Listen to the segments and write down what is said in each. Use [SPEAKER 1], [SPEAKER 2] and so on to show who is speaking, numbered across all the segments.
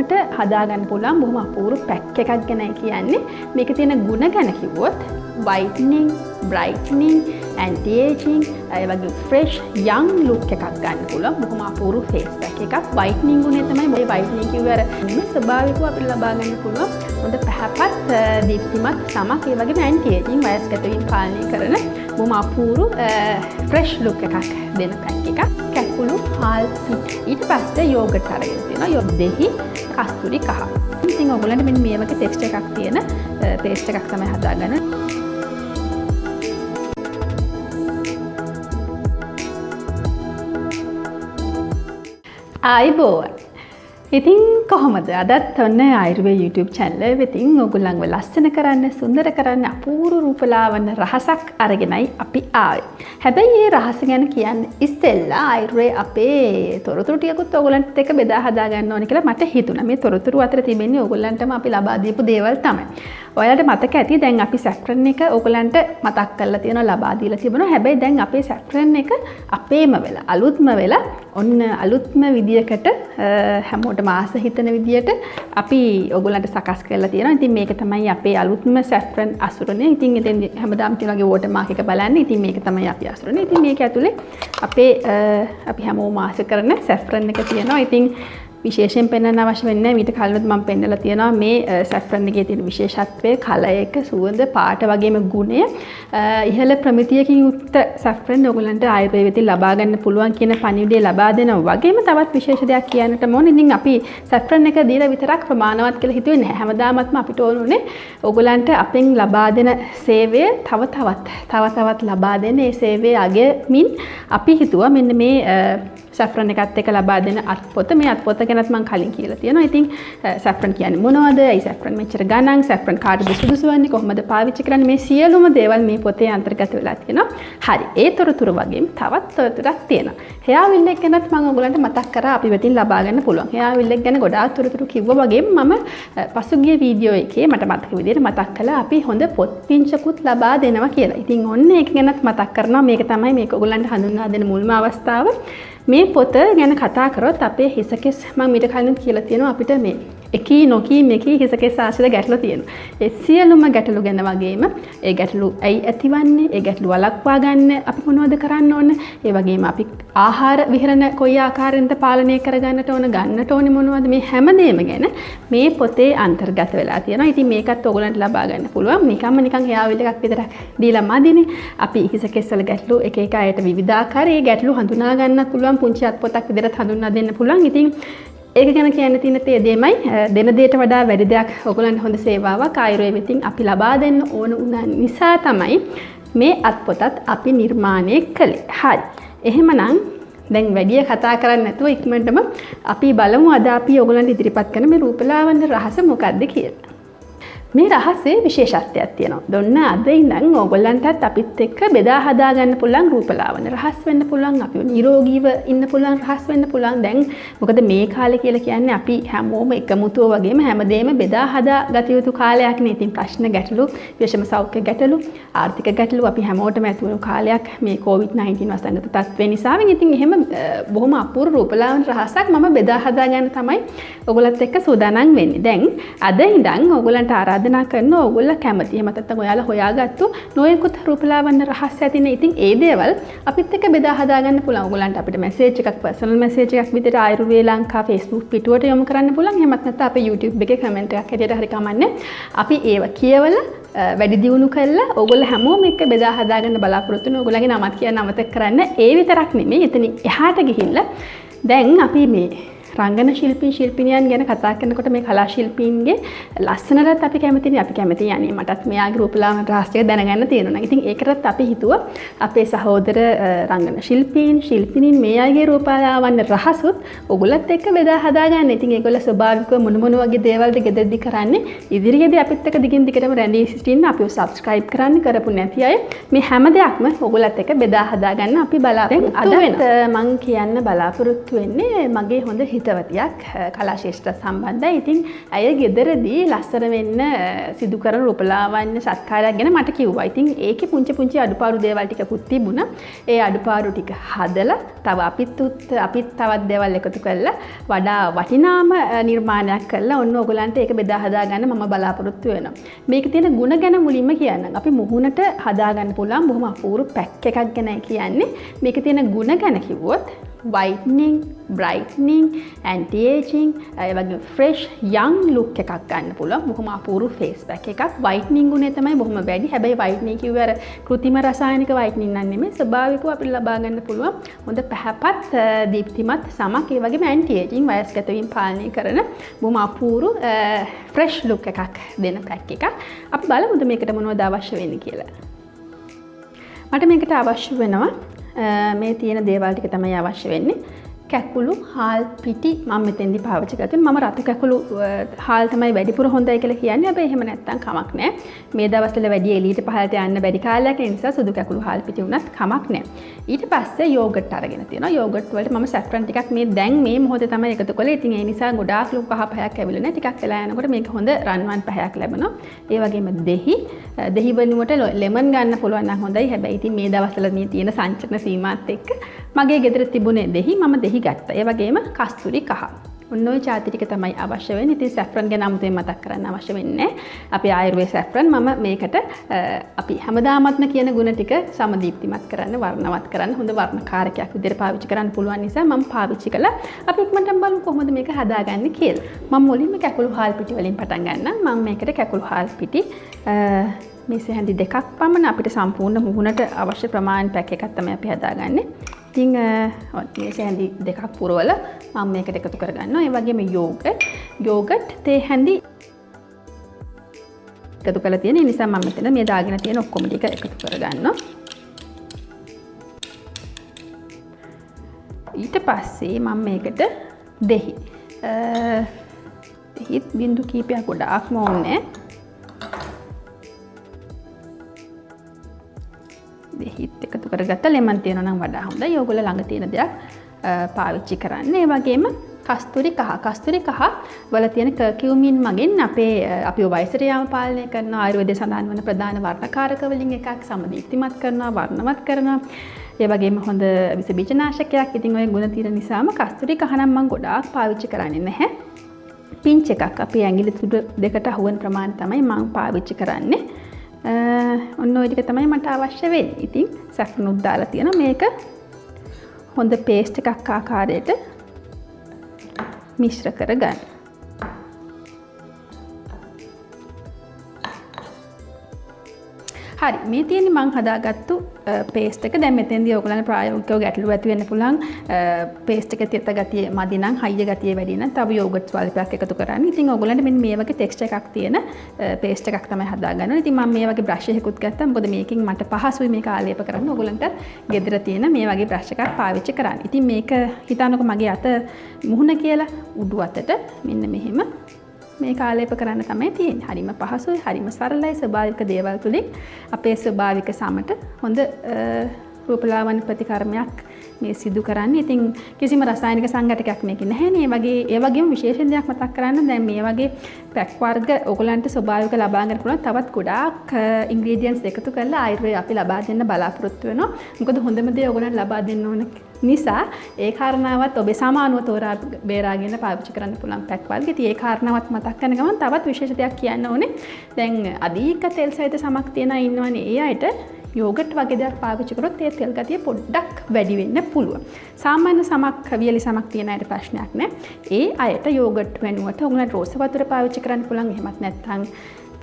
[SPEAKER 1] ඔයගොල්ලන්ට හදාගන්න පුළුවන් බොහොම අපූර්ව පැක් එකක් ගැනයි කියන්නේ. මේකේ තියෙන ගුණ ගැන කිව්වොත් whitening, brightening, anti-aging, ඒ වගේ fresh young look එකක් ගන්න පුළුවන්. බොහොම අපූර්ව face pack එකක්. whitening ගුණය තමයි මේ whitening කිව්වේ අර ස්වභාවිකව අපිට ලබා ගන්න පුළුවන්. හොඳ පැහැපත් දීප්තිමත් සමක් ඒ වගේම anti-aging වයස්ගත වීම පාලනය කරන බොහොම අපූර්ව fresh look එකක් දෙන පැක් එකක්. කැකුළු හාල් ඊට පස්සේ යෝගට් අරගෙන තියෙනවා. දෙහි කස්තුරි කහ. ඉතින් ඔයගොල්ලන්ට මෙන්න මේ වගේ ටෙක්ස්චර් එකක් තියෙන පේස්ට් එකක් තමයි හදාගන්න. ආයිබෝවන්. ඉතින් කොහොමද අදත් ඔන්න ආයුර්වේද YouTube channel එකෙන් ඔයගොල්ලන්ව ලස්සන කරන්න, සුන්දර කරන්න අපූර්ව රූපලාවන්‍ය රහසක් අරගෙනයි අපි ආවේ. හැබැයි මේ රහස ගැන කියන්නේ ඉස්සෙල්ලා ආයුර්වේද අපේ තොරතුරු ටිකකුත් ඔයගොල්ලන්ට එක්ක බෙදා හදා ගන්න ඕනේ කියලා මට හිතුණා. මේ තොරතුරු අතර තිබෙන්නේ ඔයගොල්ලන්ටම අපි ලබා දීපු දේවල් තමයි. ඔයාලට මතක ඇති දැන් අපි සැෆ්‍රන් එක ඔයගොල්ලන්ට මතක් කරලා තියෙනවා, ලබා දීලා තිබුණා. හැබැයි දැන් අපේ සැෆ්‍රන් එක අපේම වෙලා, අලුත්ම වෙලා ඔන්න අලුත්ම විදියකට හැමෝටම ආස හිතන විදියට අපි ඔයගොල්ලන්ට සකස් කරලා තියෙනවා. ඉතින් මේක තමයි අපේ අලුත්ම සැෆ්‍රන් අසුරනේ. ඉතින් ඉතින් හැමදාම කියන වගේ වෝටර් මාක් එක බලන්න. ඉතින් මේක තමයි අපි අසුරනේ. ඉතින් මේක ඇතුලේ අපේ අපි හැමෝම ආස කරන සැෆ්‍රන් එක තියෙනවා. ඉතින් විශේෂයෙන් පෙන්වන්න අවශ්‍ය වෙන්නේ නැහැ. ඊට කලින් මම පෙන්නලා තියෙනවා මේ සැෆ්‍රන් එකේ තියෙන විශේෂත්වය, කලර් එක, සුවඳ, පාට වගේම ගුණය, ඉහළ ප්‍රමිතියකින් යුක්ත සැෆ්‍රන් ඔයගොල්ලන්ට ආයුර්වේදයෙන් ලබා ගන්න පුළුවන් කියන පණිවිඩය ලබා දෙනවා. වගේම තවත් විශේෂ දෙයක් කියන්නට ඕනේ. ඉතින් අපි සැෆ්‍රන් එක දීලා විතරක් ප්‍රමාණවත් කියලා හිතුවේ නැහැ. හැමදාමත්ම අපිට ඕනුනේ ඔයගොල්ලන්ට අපෙන් ලබා දෙන සේවය තව තවත් ලබා දෙන ඒ සේවය අගමින් අපි හිතුවා මෙන්න මේ සැෆ්‍රන් එකත් එක්ක ලබා දෙන අත්පොත, මේ අත්පොත ගැනත් මම කලින් කියලා තියෙනවා. ඉතින් සැෆ්‍රන් කියන්නේ මොනවද? ඒ සැෆ්‍රන් මෙච්චර ගණන්, සැෆ්‍රන් කාටද සුදුසු වන්නේ, කොහොමද පාවිච්චි කරන්නේ, මේ සියලුම දේවල් මේ පොතේ අන්තර්ගත වෙලා තියෙනවා. හරි. ඒ තොරතුරු වගේම තවත් තොරතුරක් තියෙනවා. හෙයා විල් එක ගැනත් මම ඔයගලන්ට මතක් කරා අපි වෙතින් ලබා ගන්න පුළුවන්. හෙයා විල් එක ගැන ගොඩාක් තොරතුරු කිව්වා වගේම මම පසුගිය වීඩියෝ එකේ මට මතක විදිහට මතක් කළා අපි හොඳ පොත් පිංචකුත් ලබා දෙනවා කියලා. ඉතින් ඔන්න ඒක ගැනත් මතක් කරනවා. මේක තමයි මේක ඔයගලන්ට හඳුන්වා දෙන මුල්ම අවස්ථාව. මේ පොත ගැන කතා කරොත් අපේ හිසකෙස් මම ඊට කලින් කියලා තියෙනවා අපිට මේ එකී නොකී මේකී හිසකෙස් ආශ්‍රිත ගැටලු තියෙනවා. ඒ සියලුම ගැටලු ගැන වගේම ඒ ගැටලු ඇයි ඇතිවන්නේ, ඒ ගැටලු වළක්වා ගන්න අපි මොනවද කරන්න ඕන, ඒ වගේම අපි ආහාර විහරණ කොයි ආකාරයෙන්ද පාලනය කරගන්නට ඕන, ගන්නට ඕනේ මොනවද, මේ හැමදේම ගැන මේ පොතේ අන්තර්ගත වෙලා තියෙනවා. ඉතින් මේකත් ඔයගලන්ට ලබා ගන්න පුළුවන්. නිකන් හෙයාවිල් එකක් විතරක් දීලා මදිනේ. අපි හිසකෙස් වල ගැටලු එක එක අයට විවිධාකාර ඒ ගැටලු හඳුනා ගන්නත් පුළුවන්. පුංචි අත්පොතක් විදිහට හඳුන්වා දෙන්න පුළුවන්. ඉතින් ඒක ගැන කියන්න තියෙන තේ දෙමයි දෙන දෙයට වඩා වැඩි දෙයක් ඔයගොල්ලන්ට හොඳ සේවාවක් ආයුර්වේදයෙන් අපි ලබා දෙන්න ඕන උනා නිසා තමයි මේ අත්පොතත් අපි නිර්මාණය කළේ. හරි. එහෙමනම් දැන් වැඩි කතා කරන්නේ නැතුව ඉක්මනටම අපි බලමු අද අපි ඔයගොල්ලන්ට ඉදිරිපත් කරන මේ රූපලාවන්‍ය රහස මොකක්ද කියලා. මේ රහසේ විශේෂත්වයක් තියෙනවා. දොන්න අද ඉඳන් ඕගොල්ලන්ටත් අපිත් එක්ක බෙදා හදා ගන්න පුළුවන් රූපලාවන්‍ය රහස් වෙන්න පුළුවන්. අපි නිරෝගීව ඉන්න පුළුවන් රහස් වෙන්න පුළුවන්. දැන් මොකද මේ කාලේ කියලා කියන්නේ අපි හැමෝම එකමුතුව වගේම හැමදේම බෙදා හදා ගත යුතු කාලයක් නේ. ඉතින් ප්‍රශ්න ගැටලු, විෂම සෞඛ්‍ය ගැටලු, ආර්ථික ගැටලු අපි හැමෝටම ඇති වුණු කාලයක් මේ COVID-19 වසංගත තත්ත්වය නිසා. ඉතින් එහෙම බොහොම අපූර්ව රූපලාවන්‍ය රහසක් මම බෙදා හදා ගන්න තමයි ඔයගොල්ලත් එක්ක සූදානම් වෙන්නේ. දැන් අද ඉඳන් ඔයගොල්ලන්ට ආරාධනා කරන ඔයගොල්ලෝ කැමති. එහෙම නැත්නම් ඔයාලා හොයාගත්තු නොයෙකුත් රූපලාවන්‍ය රහස් ඇතිනේ. ඉතින් ඒ දේවල් අපිත් එක්ක බෙදා හදා ගන්න පුළුවන්. ඔයගොල්ලන්ට අපිට මැසේජ් එකක්, පර්සනල් මැසේජ් එකක් විදිහට ආයුර්වේද ලංකා Facebook පිටුවට යොමු කරන්න පුළුවන්. එහෙමත් නැත්නම් අපේ YouTube එකේ කමෙන්ට් එකක් හැටියට හරි කමන්නේ. අපි ඒව කියවලා වැඩි දියුණු කළා ඔයගොල්ලෝ හැමෝම එක්ක බෙදා හදා ගන්න බලාපොරොත්තු වෙන. ඔයගොල්ලන්ගේ නමත් කියන්න අමතක කරන්න. ඒ විතරක් නෙමෙයි. එතනින් එහාට ගිහිල්ලා දැන් අපි මේ රංගන ශිල්පිනියන් ගැන කතා කරනකොට මේ කලා ශිල්පීන්ගේ ලස්සනට අපි කැමතිනේ. අපි කැමති යන්නේ මටත් මෙයාගේ රූපලාවන්‍ය රහස්‍ය දැනගන්න තියෙනවා. ඉතින් ඒකටත් අපි හිතුවා අපේ සහෝදර රංගන ශිල්පිනීන් මේ අයගේ රූපලාවන්‍ය රහසුත් ඔයගොල්ලත් එක්ක බෙදා හදා ගන්න. ඉතින් ඒගොල්ලෝ ස්වභාවිකව මොන වගේ දේවල්ද ගෙදරදී කරන්නේ, ඉදිරියේදී අපිත් එක්ක දිගින් දිගටම රැඳී සිටින්න, අපිව subscribe කරන්න, කරපු නැති අය මේ හැම දෙයක්ම ඔයගොල්ලත් එක්ක බෙදා හදා ගන්න අපි බලාපොරොත්තු වෙනවා. අද මම කියන්න බලාපොරොත්තු වෙන්නේ මගේ හොඳ හිතවතියක් කලාශේෂ්ත්‍ර සම්බන්ධයි. ඉතින් ඇය ගෙදරදී ලස්සන වෙන්න සිදු කරන රූපලාවන්‍ය සත්කාරයක් ගැන මට කිව්වා. ඉතින් ඒකේ පුංචි අඩුපාඩු දේවල් ටිකකුත් තිබුණා. ඒ අඩුපාඩු ටික හදලා තව අපිත් තවත් දේවල් එකතු කරලා වඩා වටිනාම නිර්මාණයක් කරලා ඔන්න ඔයගලන්ට ඒක බෙදා හදා ගන්න මම බලාපොරොත්තු වෙනවා. මේකේ තියෙන ಗುಣ ගැන මුලින්ම කියන්නම්. අපි මුහුණට හදා ගන්න පුළුවන් බොහොම අපූර්ව පැක් එකක් ගැනයි කියන්නේ. මේකේ තියෙන ಗುಣ ගැන කිව්වොත් whitening, brightening, anti-aging, ඒ වගේ fresh young look එකක් ගන්න පුළුවන්. බොහොම අපූර්ව face pack එකක්. whitening ගුණය තමයි බොහොම වැඩි. හැබැයි whitening කිව්වේ අර කෘත්‍රිම රසායනික whitening නම් නෙමෙයි. ස්වභාවිකව අපිට ලබා ගන්න පුළුවන් හොඳ පැහැපත් දීප්තිමත් සමක්. ඒ වගේම anti-aging වයස්ගත වීම පාලනය කරන බොහොම අපූර්ව fresh look එකක් දෙන pack එකක්. අපි බලමුද මේකට මොනවද අවශ්‍ය වෙන්නේ කියලා. මට මේකට අවශ්‍ය වෙනවා මේ තියෙන දේවල් ටික තමයි අවශ්‍ය වෙන්නේ. කැකුළු, හාල් පිටි මම මෙතෙන්දි පාවිච්චි කරලා තියෙනවා. මම රතු කැකුළු හාල් තමයි වැඩිපුර හොඳයි කියලා කියන්නේ. හැබැයි එහෙම නැත්තම් කමක් නැහැ. මේ දවස්වල වැඩි එළියට පහළට යන්න බැරි කාලයක් නිසා සුදු කැකුළු හාල් පිටි වුණත් කමක් නැහැ. ඊට පස්සේ යෝගට් අරගෙන තියෙනවා. යෝගට් වලට මම සැෆ්‍රන් ටිකක් මේ දැන් මේ මොහොතේ තමයි එකතු කළේ. ඉතින් ඒ නිසා ගොඩාක් ලුක් කහ පහයක් ඇවිල්ලා නැහැ. ටිකක් වෙලා යනකොට මේක හොඳ රන්වන් පහයක් ලැබෙනවා. ඒ වගේම දෙහි වෙනුවට ලෙමන් ගන්න පුළුවන් නම් හොඳයි. හැබැයි ඉතින් මේ දවස්වල මේ තියෙන සංචරණ සීමාත් එක්ක මගේ ගෙදර තිබුණේ දෙහි මම දෙහි ගත්තා. ඒ වගේම කස්තුරි කහ. ඔන්න ඔය ಜಾති ටික තමයි අවශ්‍ය වෙන්නේ. ඉතින් සැෆ්‍රන් ගැන 아무තෙන් මතක් කරන්න අවශ්‍ය වෙන්නේ නැහැ. අපි ආයුර්වේද සැෆ්‍රන් මම මේකට අපි හැමදාමත්ම කියන ගුණ ටික සමදීප්තිමත් කරන්න, වර්ණවත් කරන්න, හොඳ වර්ණකාරකයක් විදිහට පාවිච්චි කරන්න පුළුවන් නිසා මම පාවිච්චි කළා. අපි ඉක්මනටම බලමු කොහොමද මේක හදාගන්නේ කියලා. මම මුලින්ම කැකුළු හාල් පිටි වලින් පටන් ගන්නම්. මම මේකට කැකුළු හාල් පිටි මේසේ හැඳි දෙකක් පමණ අපිට සම්පූර්ණ මුහුණට අවශ්‍ය ප්‍රමාණ පැක් එකක් තමයි අපි හදාගන්නේ. ඉතින් මේසේ හැඳි දෙකක් පුරවලා මම මේකට එකතු කරගන්නවා. ඒ වගේම යෝගට් තේ හැඳි එකතු කරලා තියෙන නිසා මම මෙතන මේ දාගෙන තියෙන ඔක්කොම ටික එකතු කරගන්නවා. ඊට පස්සේ මම මේකට දෙහිත් බින්දු කීපයක් ගොඩාක්ම ඕනේ. දෙහිත් එකතු කරගත්ත ලෙමන් තියෙනවා නම් වඩා හොඳයි. ඕගොල්ලෝ ළඟ තියෙන දෙයක් පාවිච්චි කරන්න. ඒ වගේම කස්තුරි කහ වල තියෙන කර්කියුමින් මගින් අපි වයසට යාම පාලනය කරනවා. ආයුර්වේදයේ සඳහන් වන ප්‍රධාන වර්ණකාරක වලින් එකක්. සමදීප්තිමත් කරනවා, වර්ණවත් කරනවා. ඒ වගේම හොඳ විස බීජනාශකයක්. ඉතින් ඔය ගුණ තියෙන නිසාම කස්තුරි කහ නම් මම ගොඩාක් පාවිච්චි කරන්නේ නැහැ. පින්ච් එකක් අපේ ඇඟිලි තුඩ දෙකට අහුවන ප්‍රමාණය තමයි මම පාවිච්චි කරන්නේ. ඔන්න ඔය ටික තමයි මට අවශ්‍ය වෙන්නේ. ඉතින් සැෆ්‍රනුත් දාලා තියෙනවා. මේක හොඳ පේස්ට් එකක් ආකාරයට මිශ්‍ර කරගන්න. හරි, මේ තියෙන්නේ මම හදාගත්තු පේස්ට් එක. දැන් මෙතෙන්දී ඔයගොල්ලන්ට ප්‍රායෝගිකව ගැටලු ඇති වෙන්න පුළුවන්. පේස්ට් එකේ තියත ගතිය මදි නම්, හයිය ගතිය වැඩි නම් තව යෝගට් ස්වල්පයක් එකතු කරන්න. ඉතින් ඔයගොල්ලන්ට මෙන්න මේ වගේ ටෙක්ස්චර් එකක් තියෙන පේස්ට් එකක් තමයි හදාගන්න. ඉතින් මම මේ වගේ බ්‍රෂ් එකකුත් ගත්තා. මොකද මේකෙන් මට පහසුයි මේක ආලේප කරන්න. ඔයගොල්ලන්ට ගෙදර තියෙන මේ වගේ බ්‍රෂ් එකක් පාවිච්චි කරන්න. ඉතින් මේක හිතන්නකො මගේ අත මුහුණ කියලා උඩු අතට මෙන්න මෙහෙම මේක ආලේප කරන්න තමයි තියෙන්නේ. හරිම පහසුයි, හරිම සරලයි. ස්වභාවික දේවල් තුලින් අපේ ස්වභාවික සමට හොඳ රූපලාවන්‍ය ප්‍රතිකර්මයක් මේ සිදු කරන්නේ. ඉතින් කිසිම රසායනික සංඝටකයක් මේකේ නැහැ නේ. ඒ වගේම විශේෂ දෙයක් මතක් කරන්න. දැන් මේ වගේ පැක් වර්ග ඔයගලන්ට ස්වභාවික ලබා ගන්න පුළුවන් තවත් ගොඩාක් ඉන්ග්‍රීඩියන්ට්ස් එකතු කරලා ආයුර්වේද අපි ලබා දෙන්න බලාපොරොත්තු වෙනවා. මොකද හොඳම දේ ඔයගලන්ට ලබා දෙන්න ඕන නිසා ඒ කාරණාවත් ඔබේ සමානුව තෝරා බේරාගෙන පාවිච්චි කරන්න පුළුවන් පැක් වර්ග. ඉතින් ඒ කාරණාවත් මතක් කරන ගමන් තවත් විශේෂ දෙයක් කියන්න ඕනේ. දැන් අධික තෙල් සහිත සමක් තියන අය ඉන්නවනේ. ඒ අයට යෝගට් වගේ දෙයක් පාවිච්චි කරොත් ඒ තෙල් ගතිය පොඩ්ඩක් වැඩි වෙන්න පුළුවන්. සාමාන්‍ය සමක්, වියලි සමක් තියන අයට ප්‍රශ්නයක් නැහැ. ඒ අයට යෝගට් වෙනුවට ඔයගොල්ලන්ට රෝස වතුර පාවිච්චි කරන්න පුළුවන්. එහෙමත් නැත්නම්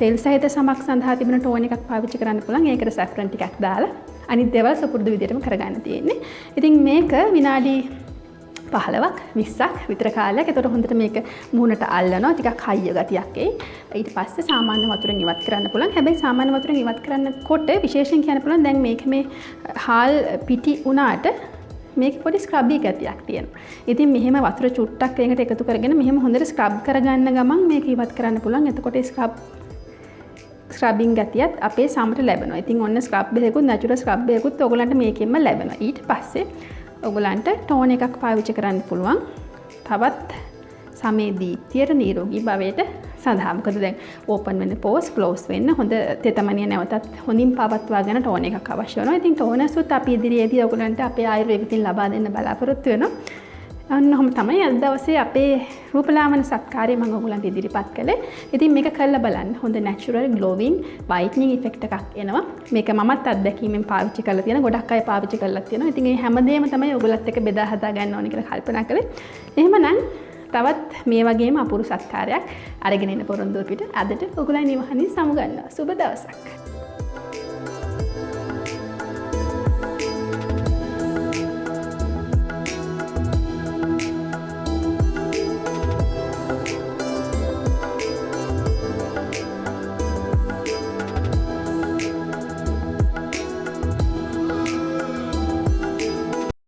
[SPEAKER 1] තෙල් සහිත සමක් සඳහා තිබෙන ටෝන් එකක් පාවිච්චි කරන්න පුළුවන්. ඒකට සැෆ්‍රන් ටිකක් දාලා අනිත් දේවල් සුපුරුදු විදිහටම කරගන්න තියෙන්නේ. ඉතින් මේක විනාඩි 15ක් 20ක් විතර කාලයක්. ඒතකොට හොඳට මේක මුහුණට අල්ලනවා. ටිකක් හයිය ගතියක් එයි. ඊට පස්සේ සාමාන්‍ය වතුරෙන් ඉවත් කරන්න පුළුවන්. හැබැයි සාමාන්‍ය වතුරෙන් ඉවත් කරනකොට විශේෂයෙන් කියන්න පුළුවන් දැන් මේක මේ හාල් පිටි උනාට මේක පොඩි ස්ක්‍රබ්බි ගතියක් තියෙනවා. ඉතින් මෙහෙම වතුර චුට්ටක් ඒකට එකතු කරගෙන මෙහෙම හොඳට ස්ක්‍රබ් කරගන්න ගමන් මේක ඉවත් කරන්න පුළුවන්. එතකොට ස්ක්‍රබින් ගතියත් අපේ සමට ලැබෙනවා. ඉතින් ඔන්න ස්ක්‍රබ් එකකුත් නැචරල් ස්ක්‍රබ් එකකුත් ඔයගලන්ට මේකෙන්ම ලැබෙනවා. ඊට පස්සේ ඔයගලන්ට ටෝන් එකක් පාවිච්චි කරන්න පුළුවන්. තවත් සමේ දීප්තියට නිරෝගී භවයට සඳහා. මොකද දැන් ඕපන් වෙන පෝස් ක්ලෝස් වෙන්න හොඳ තෙතමනිය නැවතත් හොඳින් පවත්වාගෙන ටෝන් එකක් අවශ්‍ය වෙනවා. ඉතින් ටෝනර්ස් උත් අපි ඉදිරියේදී ඔයගලන්ට අපේ ආයුර්වේදයෙන් ලබා දෙන්න බලාපොරොත්තු වෙනවා. අන්නහම තමයි අද දවසේ අපේ රූපලාවන්‍ය සත්කාරය මම ඔයගලන්ට ඉදිරිපත් කළේ. ඉතින් මේක කරලා බලන්න. හොඳ natural glowing whitening effect එකක් එනවා. මේක මමත් අත්දැකීමෙන් පාවිච්චි කරලා තියෙන ගොඩක් අය පාවිච්චි කරලා තියෙනවා. ඉතින් මේ හැමදේම තමයි ඔයගලත් එක්ක බෙදා හදා ගන්න ඕනේ කියලා කල්පනා කළේ. එහෙමනම් තවත් මේ වගේම අපුරු සත්කාරයක් අරගෙන එන පොරොන්දුව පිට අදට ඔයගලයි නිවහනින් සමු ගන්නවා. සුබ දවසක්.